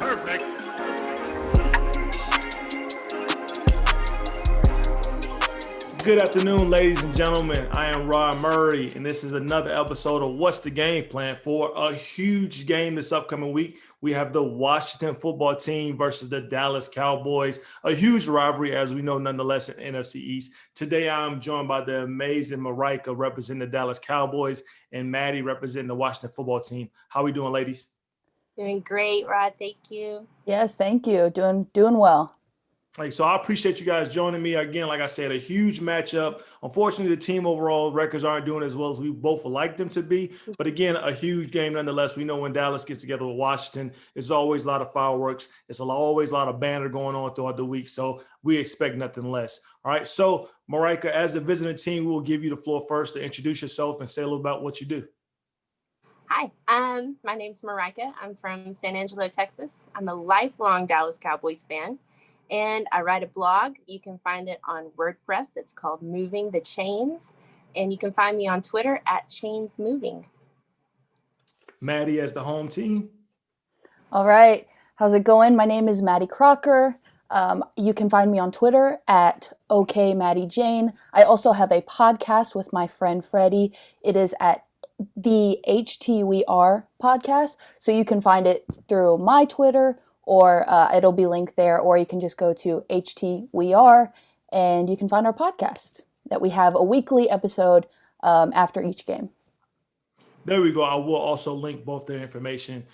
Perfect. Good afternoon, ladies and gentlemen. I am Rod Murray, and this is another episode of What's the Game Plan for a huge game this upcoming week. We have the Washington football team versus the Dallas Cowboys, a huge rivalry, as we know, nonetheless, in NFC East. Today, I'm joined by the amazing Marijke representing the Dallas Cowboys and Maddy representing the Washington football team. How are we doing, ladies? Doing great, Rod. Thank you. Yes, thank you. Doing well. So I appreciate you guys joining me. Again, like I said, a huge matchup. Unfortunately, the team overall records aren't doing as well as we both would like them to be. But again, a huge game nonetheless. We know when Dallas gets together with Washington, it's always a lot of fireworks. It's always a lot of banter going on throughout the week. So we expect nothing less. All right. So Marijke, as the visiting team, we will give you the floor first to introduce yourself and say a little about what you do. Hi, my name's Marijke. I'm from San Angelo, Texas. I'm a lifelong Dallas Cowboys fan. And I write a blog. You can find it on WordPress. It's called Moving the Chains. And you can find me on Twitter at Chains Moving. Maddy as the home team. All right. How's it going? My name is Maddy Crocker. You can find me on Twitter at OKMaddyJane. I also have a podcast with my friend Freddie. It is at the HTWR podcast. So you can find it through my Twitter, or it'll be linked there, or you can just go to HTWR and you can find our podcast that we have a weekly episode after each game. There we go. I will also link both their information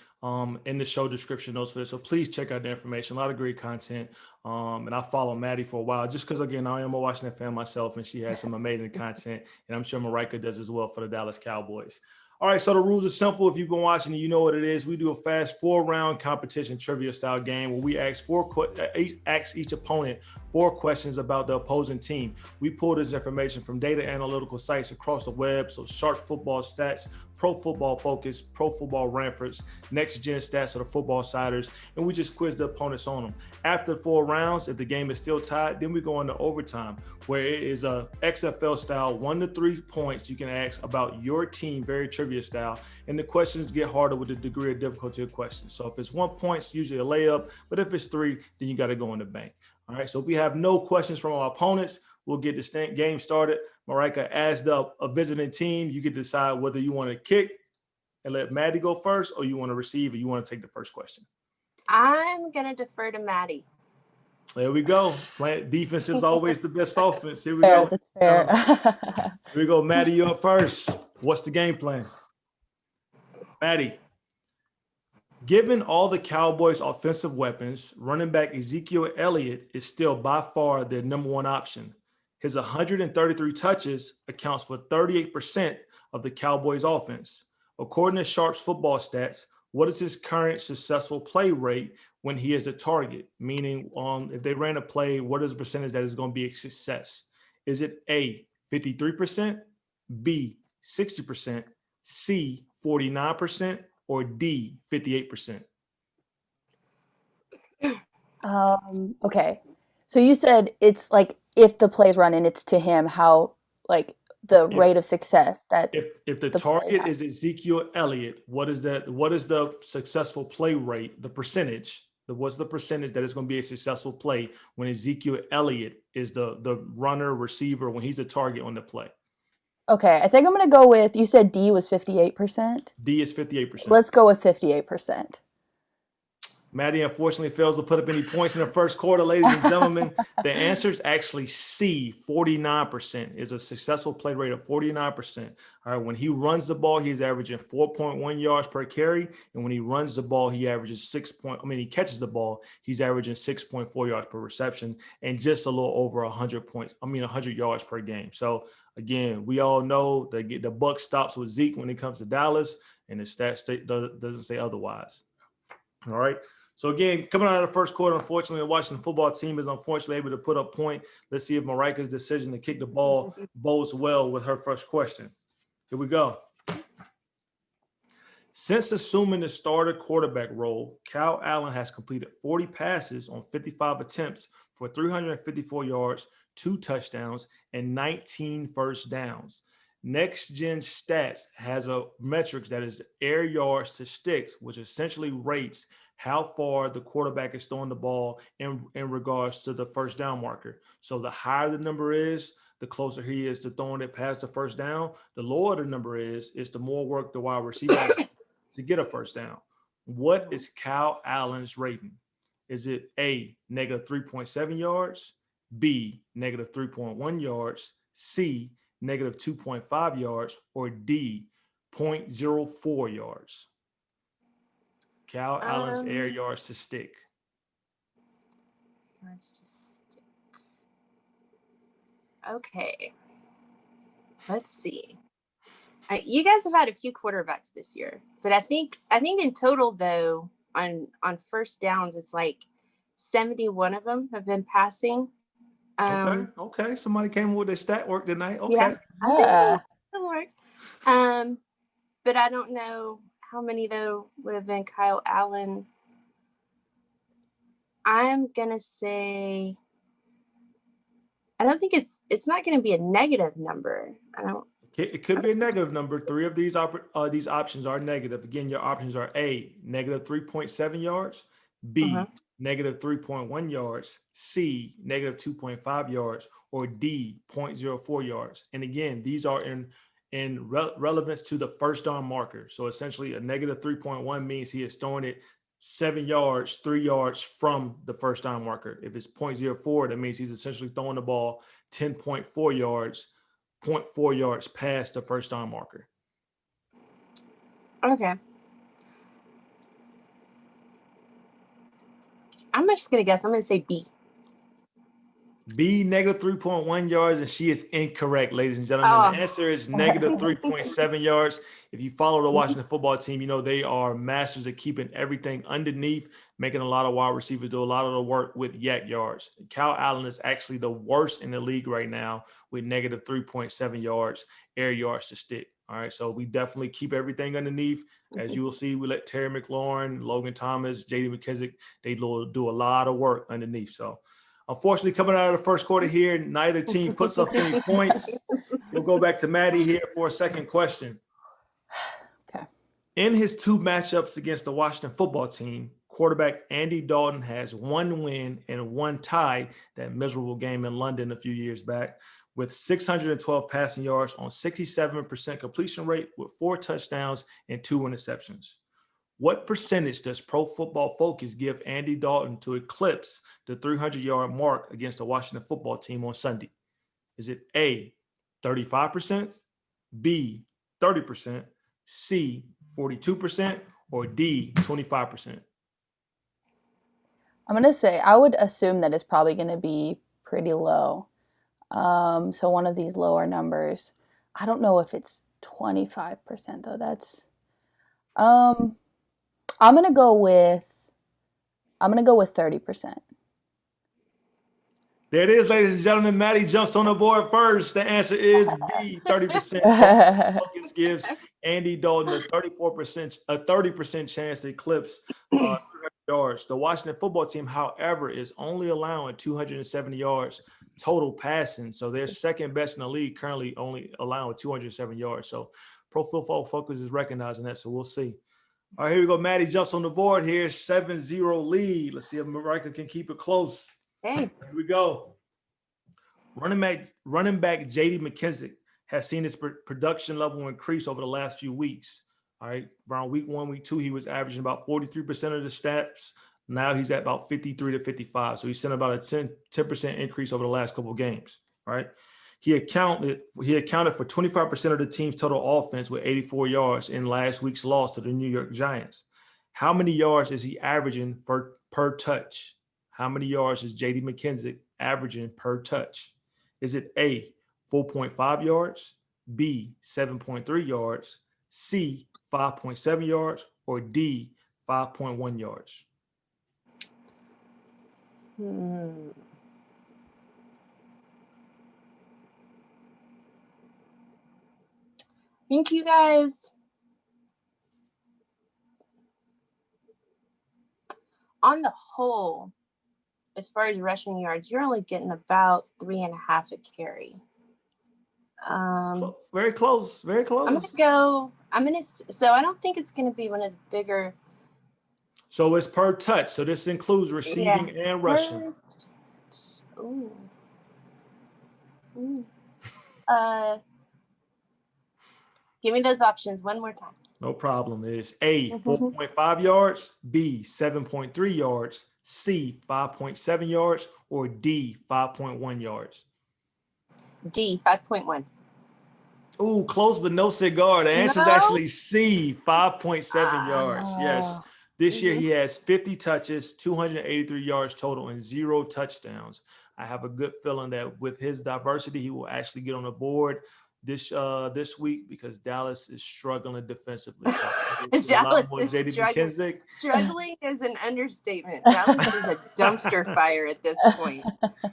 in the show description notes for this. So please check out the information. A lot of great content. And I follow Maddy for a while just because, again, I am a Washington fan myself and she has some amazing content. And I'm sure Marijke does as well for the Dallas Cowboys. All right, so the rules are simple. If you've been watching, you know what it is. We do a fast 4-round competition trivia style game where we ask each opponent 4 questions about the opposing team. We pull this information from data analytical sites across the web, so Sharp Football Stats, Pro Football Focus, Pro Football Ramfords, Next Gen Stats, or the Football Siders, and we just quiz the opponents on them. After 4 rounds, if the game is still tied, then we go into overtime, where it is a XFL style 1 to 3 points you can ask about your team, very trivia style, and the questions get harder with the degree of difficulty of questions. So if it's 1 point, it's usually a layup, but if it's 3, then you got to go in the bank. All right, so if we have no questions from our opponents, we'll get this game started. Marijke, as a visiting team, you can decide whether you want to kick and let Maddy go first, or you want to receive, or you want to take the first question. I'm going to defer to Maddy. There we go. Defense is always the best offense. Here we go. That's fair. Here we go. Maddy, you're up first. What's the game plan? Maddy, given all the Cowboys' offensive weapons, running back Ezekiel Elliott is still by far their number 1 option. His 133 touches accounts for 38% of the Cowboys' offense. According to Sharp's football stats, what is his current successful play rate when he is a target? Meaning, if they ran a play, what is the percentage that is going to be a success? Is it A, 53%, B, 60%, C, 49%, or D, 58%? Okay. So you said it's like if the play's running, it's to him, how like the rate of success that if the target is Ezekiel Elliott, what is that? What is the successful play rate? The percentage? What's the percentage that is going to be a successful play when Ezekiel Elliott is the runner, receiver, when he's a target on the play? Okay, I think I'm going to go with, you said D was 58%? D is 58%. Let's go with 58%. Maddy unfortunately fails to put up any points in the first quarter, ladies and gentlemen. The answer is actually C, 49%. Is a successful play rate of 49%. All right, when he runs the ball, he's averaging 4.1 yards per carry, and when he runs the ball, he averages he catches the ball, he's averaging 6.4 yards per reception, and just a little over 100 yards per game. So again, we all know that the buck stops with Zeke when it comes to Dallas, and the stats doesn't say otherwise. All right. So again, coming out of the first quarter, unfortunately, the Washington football team is unfortunately able to put up point. Let's see if Marijke's decision to kick the ball bodes well with her first question. Here we go. Since assuming the starter quarterback role, Kyle Allen has completed 40 passes on 55 attempts for 354 yards, 2 touchdowns, and 19 first downs. Next Gen Stats has a metrics that is air yards to sticks, which essentially rates how far the quarterback is throwing the ball in regards to the first down marker. So the higher the number is, the closer he is to throwing it past the first down. The lower the number is the more work the wide receiver has to get a first down. What is Kyle Allen's rating? Is it A, negative 3.7 yards, B, negative 3.1 yards, C, negative 2.5 yards, or D, 0.04 yards? Kyle Allen's air yards to stick. Yards to stick. Okay. Let's see. You guys have had a few quarterbacks this year, but I think in total though, on first downs, it's like 71 of them have been passing. Okay. Somebody came with their stat work tonight. Okay. Yeah. I think it'll work. But I don't know how many though would have been Kyle Allen. I'm gonna say I don't think it's not gonna be a negative number. It could be a negative number. Three of these options are negative. Again, your options are A, negative 3.7 yards, B, negative 3.1 yards, C, negative 2.5 yards, or D, 0.04 yards. And again, these are in relevance to the first down marker. So essentially a negative 3.1 means he is throwing it 7 yards, 3 yards from the first down marker. If it's 0.04, that means he's essentially throwing the ball 10.4 yards, 0.4 yards past the first down marker. Okay. I'm just going to guess. I'm going to say B. B, negative 3.1 yards, and she is incorrect, ladies and gentlemen. The answer is negative 3.7 yards. If you follow the Washington football team, you know they are masters at keeping everything underneath, making a lot of wide receivers do a lot of the work with yak yards. Kyle Allen is actually the worst in the league right now with negative 3.7 yards, air yards to stick. All right, so we definitely keep everything underneath. As you will see, we let Terry McLaurin, Logan Thomas, J.D. McKissick, they do a lot of work underneath. So unfortunately, coming out of the first quarter here, neither team puts up any points. We'll go back to Maddie here for a second question. Okay. In his two matchups against the Washington football team, quarterback Andy Dalton has one win and one tie, that miserable game in London a few years back, with 612 passing yards on 67% completion rate with 4 touchdowns and 2 interceptions. What percentage does Pro Football Focus give Andy Dalton to eclipse the 300-yard mark against the Washington football team on Sunday? Is it A, 35%, B, 30%, C, 42%, or D, 25%? I'm going to say, I would assume that it's probably going to be pretty low. So one of these lower numbers. I don't know if it's 25% though. That's I'm gonna go with 30%. There it is, ladies and gentlemen. Maddie jumps on the board first. The answer is B, 30%. Focus gives Andy Dalton a 30% chance to eclipse 300 yards. The Washington football team, however, is only allowing 270 yards total passing. So they're second best in the league, currently only allowing 207 yards. So Pro Football Focus is recognizing that. So we'll see. All right, here we go. Maddie jumps on the board here. 7-0 lead. Let's see if Marijke can keep it close. Hey. Here we go. Running back J.D. McKissick has seen his production level increase over the last few weeks. All right, around week 1, week 2, he was averaging about 43% of the snaps. Now he's at about 53 to 55. So he's seen about a 10% increase over the last couple of games. All right. He accounted for 25% of the team's total offense with 84 yards in last week's loss to the New York Giants. How many yards is he averaging per touch? How many yards is J.D. McKissick averaging per touch? Is it A, 4.5 yards, B, 7.3 yards, C, 5.7 yards, or D, 5.1 yards? I think you guys, on the whole, as far as rushing yards, you're only getting about 3.5 a carry. Very close. Very close. So I don't think it's going to be one of the bigger So it's per touch. So this includes receiving and rushing. Ooh. Ooh. Give me those options one more time. No problem. It's A, 4.5 yards, B, 7.3 yards, C, 5.7 yards, or D, 5.1 yards. D, 5.1. Ooh, close but no cigar. The answer is actually C, 5.7 yards. Yes. This year he has 50 touches, 283 yards total, and 0 touchdowns. I have a good feeling that with his diversity, he will actually get on the board this week because Dallas is struggling defensively. So Dallas is struggling is an understatement. Dallas is a dumpster fire at this point.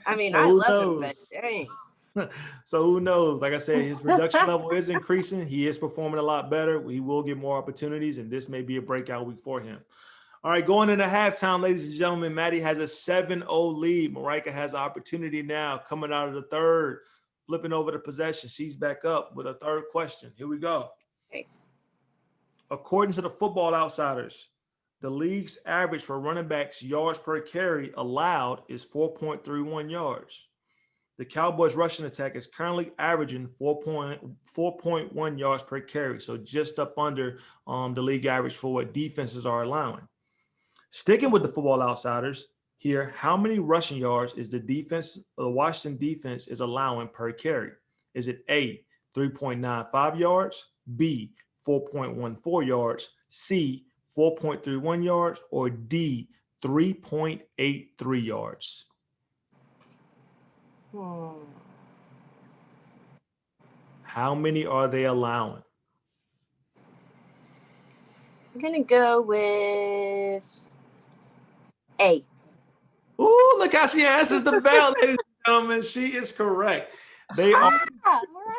I mean, so I love him, but dang. So who knows? Like I said, his production level is increasing. He is performing a lot better. He will get more opportunities, and this may be a breakout week for him. All right, going into halftime, ladies and gentlemen, Maddy has a 7-0 lead. Marijke has an opportunity now coming out of the third, flipping over the possession. She's back up with a third question. Here we go. Okay. According to the Football Outsiders, the league's average for running backs yards per carry allowed is 4.31 yards. The Cowboys rushing attack is currently averaging 4.1 yards per carry, so just up under the league average for what defenses are allowing. Sticking with the Football Outsiders here, how many rushing yards is the Washington defense is allowing per carry? Is it A, 3.95 yards, B, 4.14 yards, C, 4.31 yards, or D, 3.83 yards? How many are they allowing? I'm going to go with A. Ooh, look how she answers the bell, ladies and gentlemen. She is correct. They are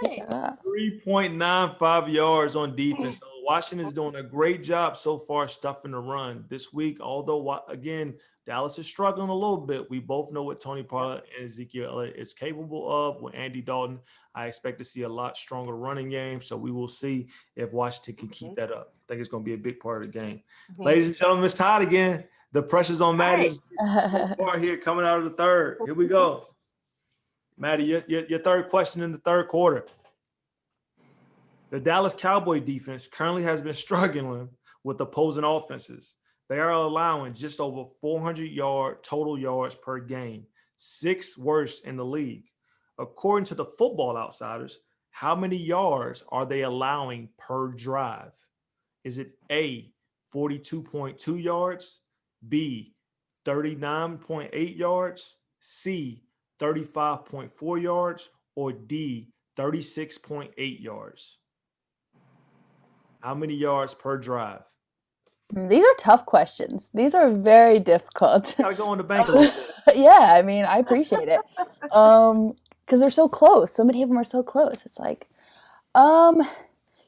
3.95 yards on defense. So Washington is doing a great job so far stuffing the run this week. Although, again, Dallas is struggling a little bit. We both know what Tony Pollard and Ezekiel Elliott is capable of. With Andy Dalton, I expect to see a lot stronger running game. So we will see if Washington can keep that up. I think it's going to be a big part of the game. Ladies and gentlemen, it's tied again. The pressure's on Maddy here coming out of the third. Here we go. Maddy, your third question in the third quarter. The Dallas Cowboys defense currently has been struggling with opposing offenses. They are allowing just over 400 total yards per game, 6th worst in the league. According to the Football Outsiders, how many yards are they allowing per drive? Is it A, 42.2 yards, B, 39.8 yards, C, 35.4 yards, or D, 36.8 yards? How many yards per drive? These are tough questions. These are very difficult. Gotta go on the bank a little bit. Yeah, I mean, I appreciate it. Because they're so close. So many of them are so close. It's like, can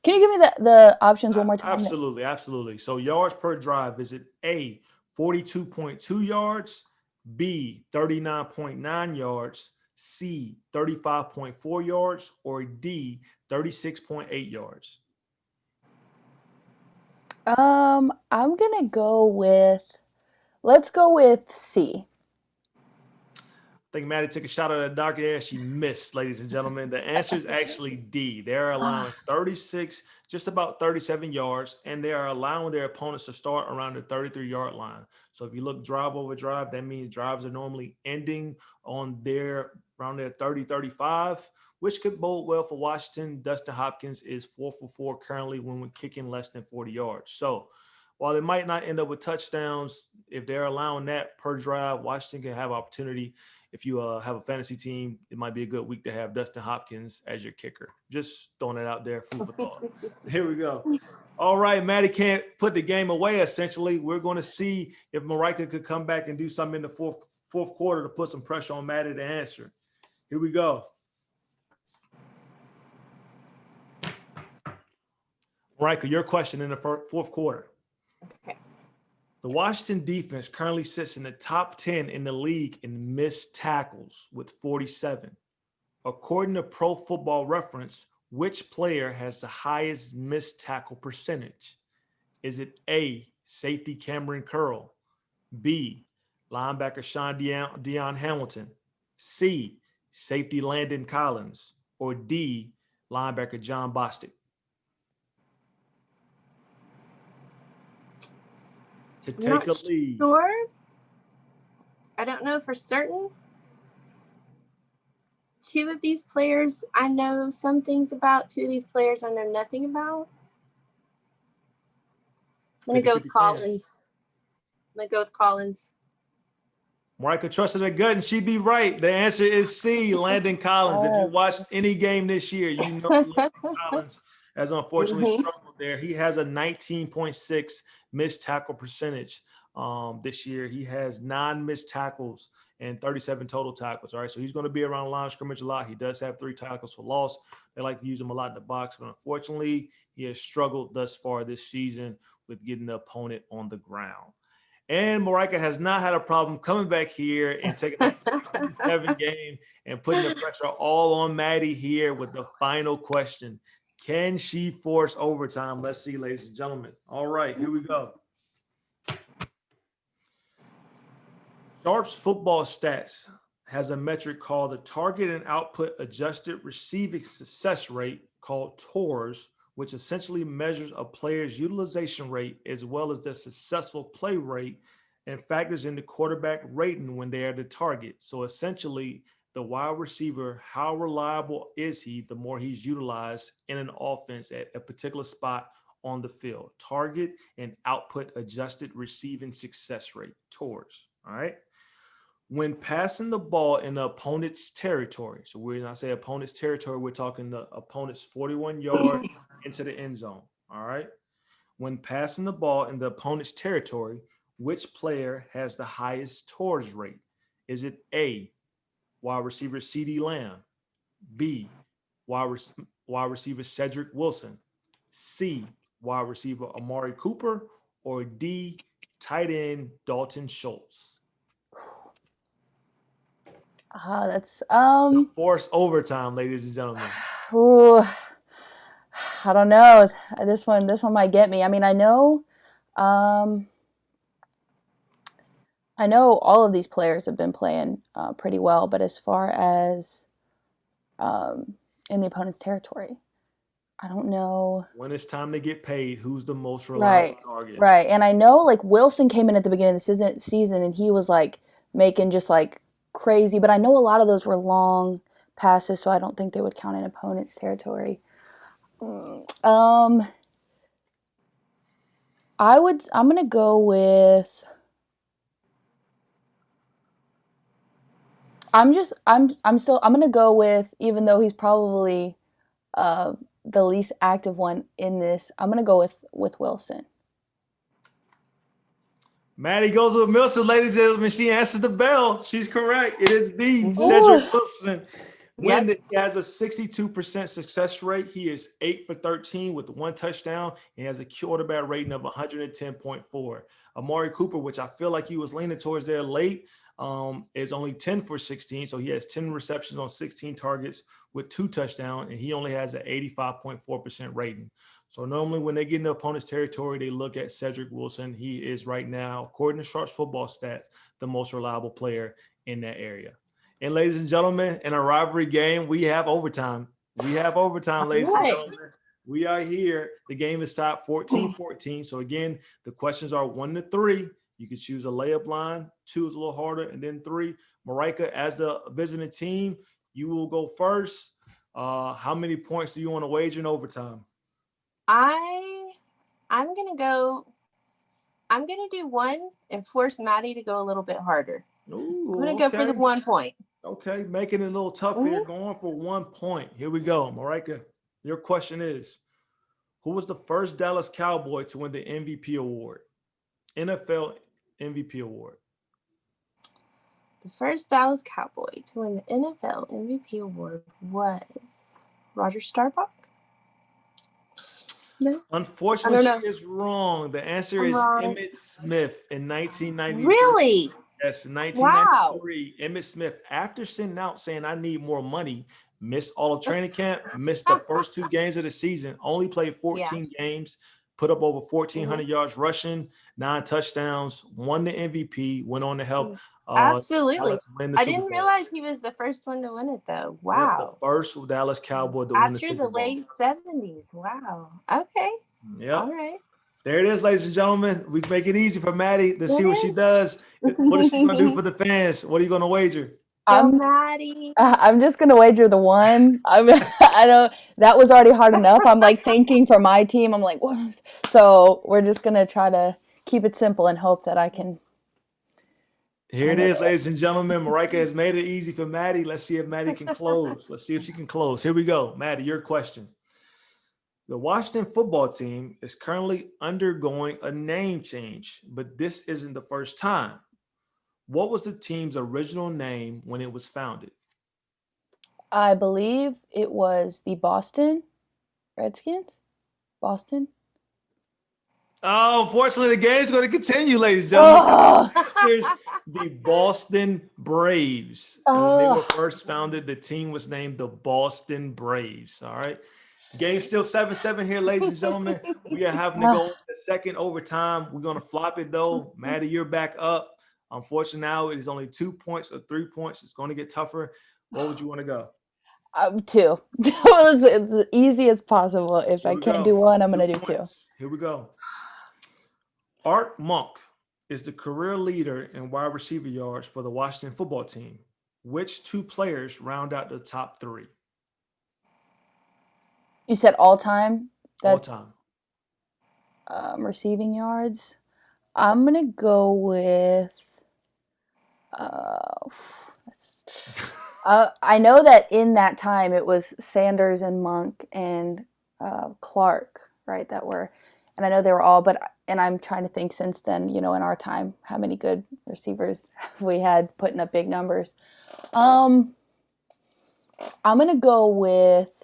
you give me the options one more time? Absolutely. So yards per drive, is it A, 42.2 yards, B, 39.9 yards, C, 35.4 yards, or D, 36.8 yards? I'm gonna let's go with C. I think Maddy took a shot at the dark air. She missed, ladies and gentlemen. The answer is actually D. They're allowing 36, just about 37 yards, and they are allowing their opponents to start around the 33-yard line. So if you look drive over drive, that means drives are normally ending on around their 30, 35, which could bode well for Washington. Dustin Hopkins is 4 for 4 currently when we're kicking less than 40 yards. So while they might not end up with touchdowns, if they're allowing that per drive, Washington can have opportunity. If you have a fantasy team, it might be a good week to have Dustin Hopkins as your kicker. Just throwing it out there, food for thought. Here we go. All right, Maddy can't put the game away, essentially. We're going to see if Marijke could come back and do something in the fourth quarter to put some pressure on Maddy to answer. Here we go. Marijke, your question in the fourth quarter. Okay. The Washington defense currently sits in the top 10 in the league in missed tackles with 47. According to Pro Football Reference, which player has the highest missed tackle percentage? Is it A, safety Cameron Curl, B, linebacker Sean Deion Hamilton, C, safety Landon Collins, or D, linebacker John Bostic? To I'm take not a lead. sure. I don't know for certain. Two of these players I know some things about. Two of these players I know nothing about. I'm going to go with 50-50 chance. Collins. I'm going to go with Collins. Marijke trusted her gut, and she'd be right. The answer is C, Landon Collins. If you watched any game this year, you know Landon Collins has unfortunately struggled there. He has a 19.6 missed tackle percentage this year. He has 9 missed tackles and 37 total tackles. All right, so he's going to be around the line of scrimmage a lot. He does have 3 tackles for loss. They like to use him a lot in the box, but unfortunately, he has struggled thus far this season with getting the opponent on the ground. And Marijke has not had a problem coming back here and taking a 14-7 game and putting the pressure all on Maddy here with the final question. Can she force overtime? Let's see, ladies and gentlemen. All right, here we go. Sharps Football Stats has a metric called the Target and Output Adjusted Receiving Success Rate, called TORS, which essentially measures a player's utilization rate as well as their successful play rate and factors in the quarterback rating when they are the target. So essentially, the wide receiver, how reliable is he the more he's utilized in an offense at a particular spot on the field? Target and Output Adjusted Receiving Success Rate, TORS, all right? When passing the ball in the opponent's territory, so when I say opponent's territory, we're talking the opponent's 41 yard into the end zone, all right? When passing the ball in the opponent's territory, which player has the highest TORS rate? Is it A, wide receiver CeeDee Lamb, B, wide receiver Cedric Wilson, C, wide receiver Amari Cooper, or D, tight end Dalton Schultz? That's The force overtime, ladies and gentlemen. ooh, I don't know. This one might get me. I mean, I know all of these players have been playing pretty well, but as far as in the opponent's territory, I don't know. When it's time to get paid, who's the most reliable target? Right. And I know like Wilson came in at the beginning of the season and he was like making just like crazy, but I know a lot of those were long passes, so I don't think they would count in opponent's territory. I'm gonna go with I'm gonna go with, even though he's probably the least active one in this, I'm gonna go with Wilson. Maddy goes with Wilson, ladies and gentlemen. She answers the bell. She's correct. It is B, Cedric Wilson. When he has a 62% success rate, he is 8 for 13 with 1 touchdown, and has a quarterback rating of 110.4. Amari Cooper, which I feel like he was leaning towards there late, is only 10 for 16. So he has 10 receptions on 16 targets with 2 touchdowns, and he only has an 85.4% rating. So normally when they get into opponent's territory, they look at Cedric Wilson. He is right now, according to Sharps Football Stats, the most reliable player in that area. And ladies and gentlemen, in a rivalry game, we have overtime. Ladies and gentlemen. We are here. The game is tied 14-14. So again, the questions are 1 to 3. You can choose a layup line. 2 is a little harder, and then 3. Marijke, as the visiting team, you will go first. How many points do you want to wager in overtime? I'm gonna do 1 and force Maddy to go a little bit harder. Ooh, I'm gonna go for the 1 point. Okay, making it a little tough here, going for 1 point. Here we go. Marijke, your question is, who was the first Dallas Cowboy to win the MVP award? NFL MVP award. The first Dallas Cowboy to win the NFL MVP award was Roger Staubach. No. Unfortunately, she is wrong. The answer is Emmitt Smith in 1993. Really? Yes, 1993. Wow. Emmitt Smith, after sitting out saying I need more money, missed all of training camp, missed the first 2 games of the season, only played 14 games, put up over 1,400 yards rushing, 9 touchdowns, won the MVP, went on to help Absolutely. Dallas win the I Super didn't Bowl. realize he was the first one to win it, though. Yep, the Wow. first Dallas Cowboy to win the After Super the Bowl. late 70s. Wow. Okay. Yep. All right. There it is, ladies and gentlemen. We make it easy for Maddie to see what she does. What is she going to do for the fans? What are you going to wager? Go, Maddie. I'm just gonna wager the one. That was already hard enough. I'm like thinking for my team. I'm like, what? So we're just gonna try to keep it simple and hope that I can. Here it is, ladies and gentlemen. Marijke has made it easy for Maddie. Let's see if Maddie can close. Let's see if she can close. Here we go. Maddie, your question. The Washington football team is currently undergoing a name change, but this isn't the first time. What was the team's original name when it was founded? I believe it was the Boston Redskins. Boston. Oh, unfortunately, the game's going to continue, ladies and gentlemen. Oh. The Boston Braves. And when they were first founded, the team was named the Boston Braves. All right. Game still 7-7 here, ladies and gentlemen. We are having to go the second overtime. We're going to flop it, though. Maddie, you're back up. Unfortunately, now it is only 2 points or 3 points. It's going to get tougher. What would you want to go? 2. It's as easy as possible. If I can't do one, I'm going to do 2. Here we go. Art Monk is the career leader in wide receiver yards for the Washington football team. Which 2 players round out the top 3? You said all time? All time. Receiving yards. I'm going to go with I know that in that time it was Sanders and Monk and Clark, right? And I know they were all, and I'm trying to think since then, in our time, how many good receivers we had putting up big numbers. I'm going to go with,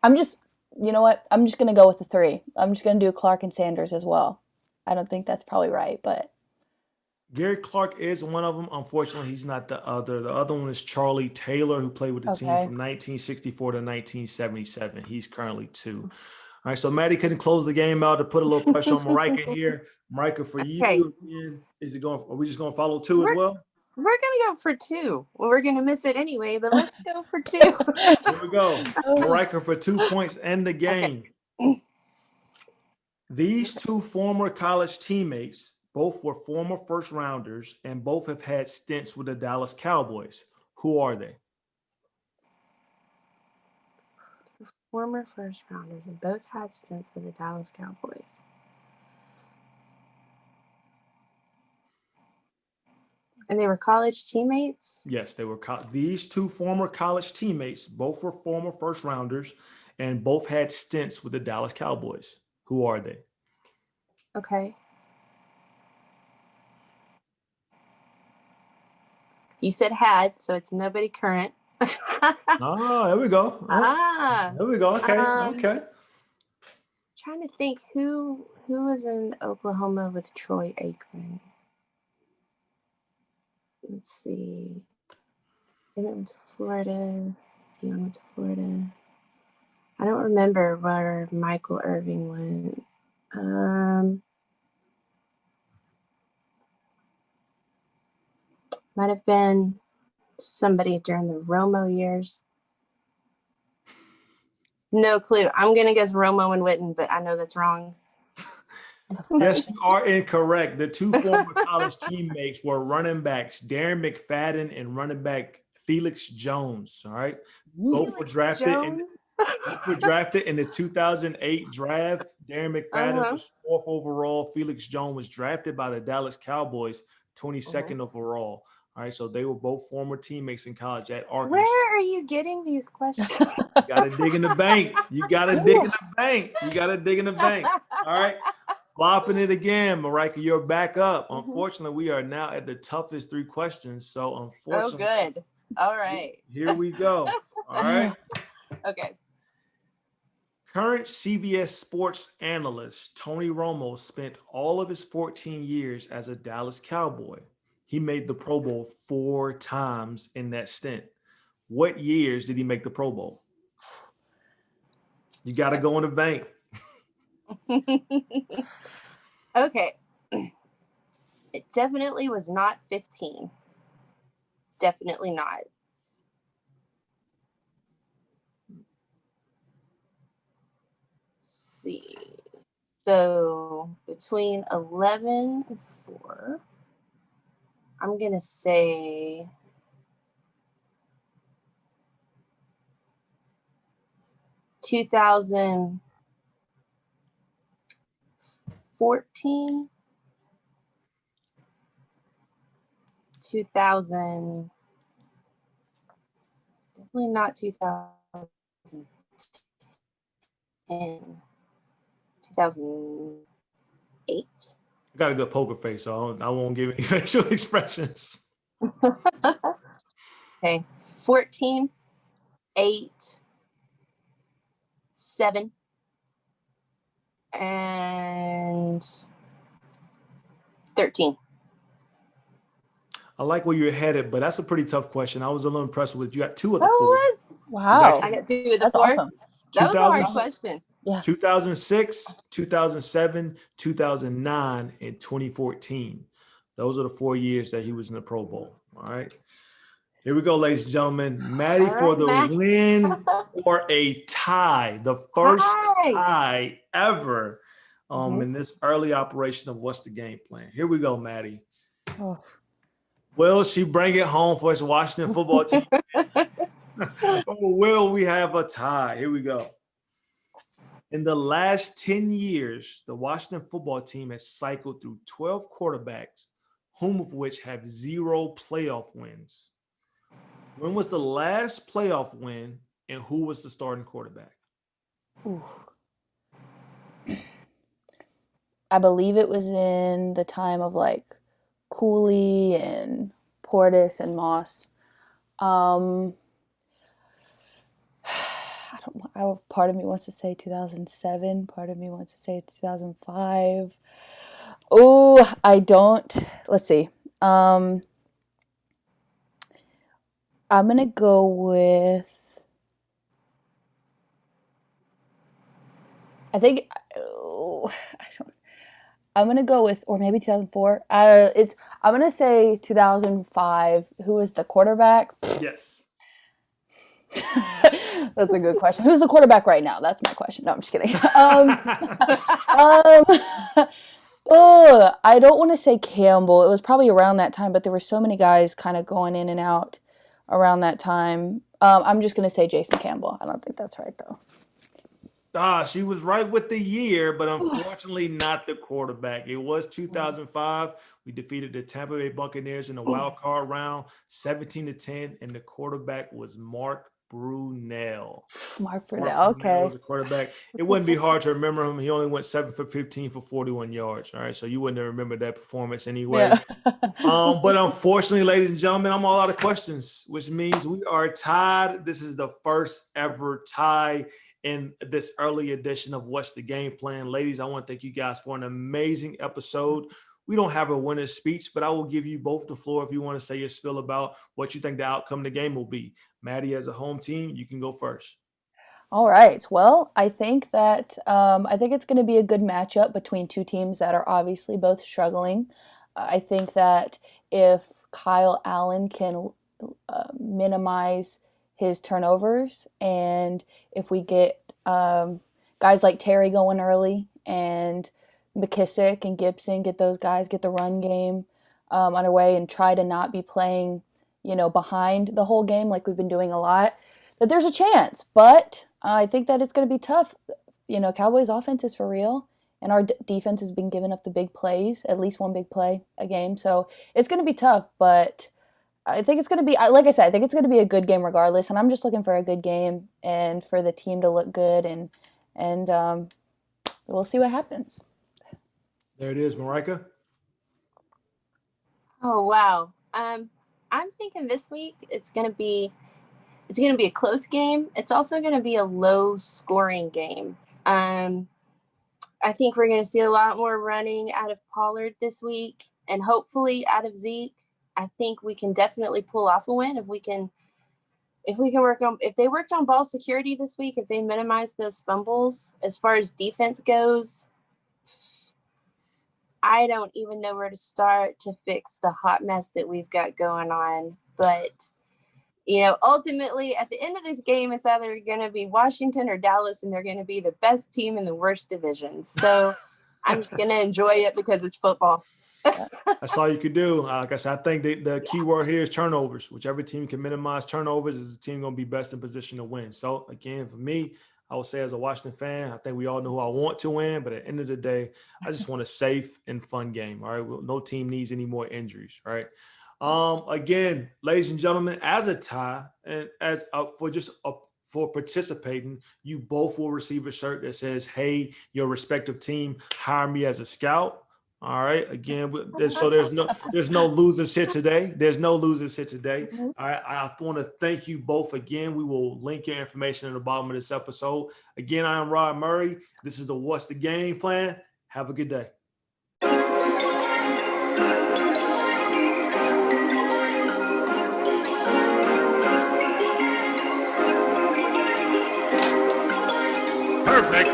you know what? I'm just going to go with the 3. I'm just going to do Clark and Sanders as well. I don't think that's probably right, but. Gary Clark is one of them. Unfortunately, he's not the other. The other one is Charlie Taylor, who played with the team from 1964 to 1977. He's currently 2. All right, so Maddie couldn't close the game out to put a little pressure on Marijke here. Marijke, for you, are we just going to follow 2 as well? We're going to go for 2. Well, we're going to miss it anyway, but let's go for 2. Here we go. Marijke for 2 points and the game. Okay. These 2 former college teammates, both were former first rounders, and both have had stints with the Dallas Cowboys. Who are they? Former first rounders, and both had stints with the Dallas Cowboys. And they were college teammates? Yes, they were. These 2 former college teammates, both were former first rounders, and both had stints with the Dallas Cowboys. Who are they? Okay. You said had, so it's nobody current. There we go. There we go. Okay. Trying to think who was in Oklahoma with Troy Aikman. Let's see. Emmett went to Florida. Deion went to Florida. I don't remember where Michael Irving went. Might have been somebody during the Romo years. No clue. I'm going to guess Romo and Witten, but I know that's wrong. Yes, you are incorrect. The 2 former college teammates were running backs Darren McFadden and running back Felix Jones. All right. Both were drafted in the 2008 draft. Darren McFadden was 4th overall. Felix Jones was drafted by the Dallas Cowboys, 22nd overall. All right, so they were both former teammates in college at Arkansas. Where are you getting these questions? You got to dig in the bank. You got to dig in the bank. All right, flopping it again. Marijke, you're back up. Unfortunately, we are now at the toughest 3 questions. So unfortunately. Oh, good. All right. Here we go. All right. Okay. Current CBS Sports analyst Tony Romo spent all of his 14 years as a Dallas Cowboy. He made the Pro Bowl 4 times in that stint. What years did he make the Pro Bowl? You got to go in the bank. Okay. It definitely was not 15. Definitely not. Let's see. So between 11 and 4, I'm going to say 2014, 2000, definitely not 2010, 2008. I got a good poker face, so I won't give any facial expressions. Okay. 14, 8, 7, and 13. I like where you're headed, but that's a pretty tough question. I was a little impressed with you. Got 2 of the 4. Oh, Wow. I got 2 of the That's 4. awesome. That was a hard 2000 question. Yeah. 2006, 2007, 2009, and 2014. Those are the 4 years that he was in the Pro Bowl. All right. Here we go, ladies and gentlemen. Maddie All for right, the Matt. win or a tie. The first tie ever in this early operation of What's the Game Plan. Here we go, Maddie. Oh. Will she bring it home for us Washington football team? Or will we have a tie? Here we go. In the last 10 years, the Washington football team has cycled through 12 quarterbacks, whom of which have 0 playoff wins. When was the last playoff win, and who was the starting quarterback? Ooh. I believe it was in the time of like Cooley and Portis and Moss. I don't. Part of me wants to say 2007. Part of me wants to say 2005. Oh, I don't. Let's see. I'm gonna go with. I think. Oh, I don't. I'm gonna go with, or maybe 2004. I'm gonna say 2005. Who was the quarterback? Yes. That's a good question. Who's the quarterback right now? That's my question. No, I'm just kidding. Oh, I don't want to say Campbell. It was probably around that time, but there were so many guys kind of going in and out around that time. I'm just gonna say Jason Campbell. I don't think that's right though. She was right with the year, but unfortunately not the quarterback. It was 2005. We defeated the Tampa Bay Buccaneers in the wild card round, 17-10, and the quarterback was Mark Brunell. Mark Brunell, okay. Was a quarterback. It wouldn't be hard to remember him. He only went 7 for 15 for 41 yards. All right, so you wouldn't have remembered that performance anyway. Yeah. But unfortunately, ladies and gentlemen, I'm all out of questions, which means we are tied. This is the first ever tie in this early edition of What's the Game Plan. Ladies, I want to thank you guys for an amazing episode. We don't have a winner's speech, but I will give you both the floor if you want to say your spiel about what you think the outcome of the game will be. Maddie, as a home team, you can go first. All right. Well, I think that I think it's going to be a good matchup between two teams that are obviously both struggling. I think that if Kyle Allen can minimize his turnovers, and if we get guys like Terry going early and McKissick and Gibson, get those guys, get the run game underway, and try to not be playing, behind the whole game like we've been doing a lot, that there's a chance. But I think that it's going to be tough. Cowboys offense is for real, and our defense has been giving up the big plays, at least one big play a game. So it's going to be tough, but I think it's going to be, like I said, I think it's going to be a good game regardless. And I'm just looking for a good game and for the team to look good, and we'll see what happens. There it is, Marijke. Oh, wow. I'm thinking this week it's going to be a close game. It's also going to be a low scoring game. I think we're going to see a lot more running out of Pollard this week, and hopefully out of Zeke. I think we can definitely pull off a win if we can if they worked on ball security this week, if they minimized those fumbles, as far as defense goes, I don't even know where to start to fix the hot mess that we've got going on. But, ultimately at the end of this game, it's either going to be Washington or Dallas, and they're going to be the best team in the worst division. So I'm just going to enjoy it because it's football. That's all you could do. Like I said, I think the key word here is turnovers. Whichever team can minimize turnovers is the team going to be best in position to win. So, again, for me, I would say as a Washington fan, I think we all know who I want to win. But at the end of the day, I just want a safe and fun game. All right. Well, no team needs any more injuries. Right. Again, ladies and gentlemen, as a tie and as for participating, you both will receive a shirt that says, "Hey, your respective team, hire me as a scout." All right. Again, so there's no losers here today. There's no losers here today. All right. I want to thank you both again. We will link your information at the bottom of this episode. Again, I am Rod Murray. This is the What's the Game Plan. Have a good day. Perfect.